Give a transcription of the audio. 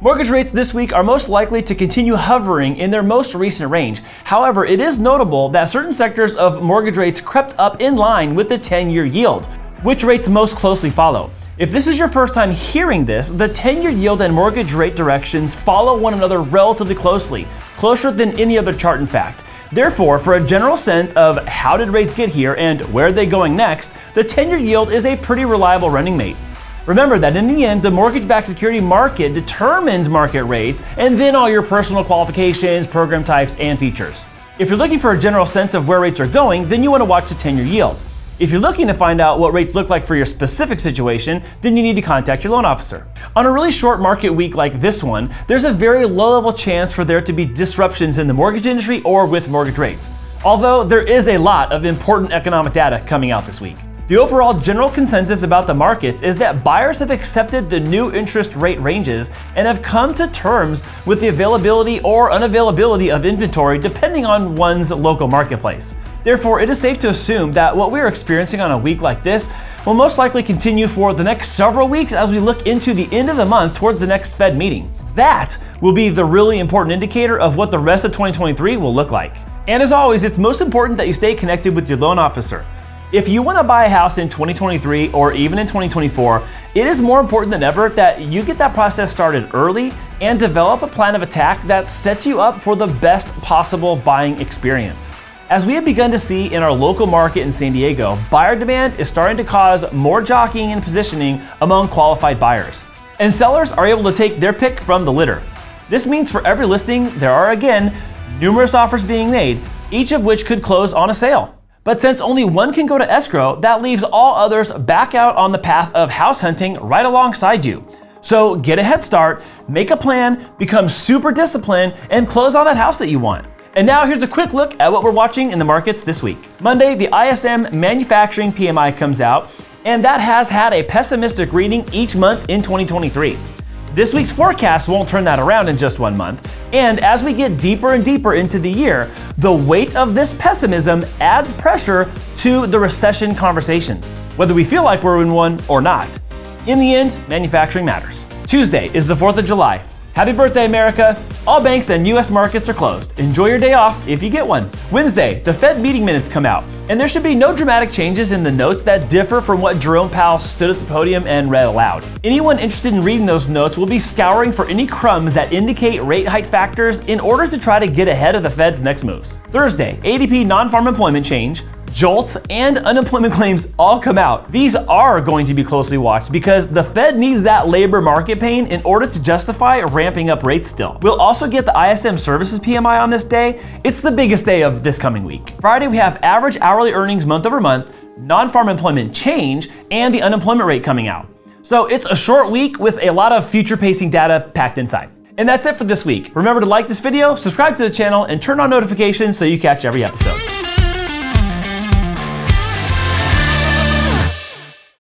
Mortgage rates this week are most likely to continue hovering in their most recent range. However, it is notable that certain sectors of mortgage rates crept up in line with the 10-year yield. Which rates most closely follow? If this is your first time hearing this, the 10-year yield and mortgage rate directions follow one another relatively closely, closer than any other chart in fact. Therefore, for a general sense of how did rates get here and where are they going next, the 10-year yield is a pretty reliable running mate. Remember that in the end, the mortgage-backed security market determines market rates and then all your personal qualifications, program types, and features. If you're looking for a general sense of where rates are going, then you want to watch the 10-year yield. If you're looking to find out what rates look like for your specific situation, then you need to contact your loan officer. On a really short market week like this one, there's a very low-level chance for there to be disruptions in the mortgage industry or with mortgage rates. Although there is a lot of important economic data coming out this week. The overall general consensus about the markets is that buyers have accepted the new interest rate ranges and have come to terms with the availability or unavailability of inventory depending on one's local marketplace. Therefore, it is safe to assume that what we are experiencing on a week like this will most likely continue for the next several weeks as we look into the end of the month towards the next Fed meeting. That will be the really important indicator of what the rest of 2023 will look like. And as always, it's most important that you stay connected with your loan officer. If you want to buy a house in 2023 or even in 2024, it is more important than ever that you get that process started early and develop a plan of attack that sets you up for the best possible buying experience. As we have begun to see in our local market in San Diego, buyer demand is starting to cause more jockeying and positioning among qualified buyers. And sellers are able to take their pick from the litter. This means for every listing, there are again numerous offers being made, each of which could close on a sale. But since only one can go to escrow, that leaves all others back out on the path of house hunting right alongside you. So get a head start, make a plan, become super disciplined, and close on that house that you want. And now here's a quick look at what we're watching in the markets this week. Monday, the ISM Manufacturing PMI comes out, and that has had a pessimistic reading each month in 2023. This week's forecast won't turn that around in just 1 month, and as we get deeper and deeper into the year, the weight of this pessimism adds pressure to the recession conversations, whether we feel like we're in one or not. In the end, manufacturing matters. Tuesday is the 4th of July. Happy birthday, America! All banks and US markets are closed. Enjoy your day off if you get one. Wednesday, the Fed meeting minutes come out, and there should be no dramatic changes in the notes that differ from what Jerome Powell stood at the podium and read aloud. Anyone interested in reading those notes will be scouring for any crumbs that indicate rate hike factors in order to try to get ahead of the Fed's next moves. Thursday, ADP non-farm employment change, JOLTS, and unemployment claims all come out. These are going to be closely watched because the Fed needs that labor market pain in order to justify ramping up rates still. We'll also get the ISM Services PMI on this day. It's the biggest day of this coming week. Friday, we have average hourly earnings month over month, non-farm employment change, and the unemployment rate coming out. So it's a short week with a lot of future-pacing data packed inside. And that's it for this week. Remember to like this video, subscribe to the channel, and turn on notifications so you catch every episode.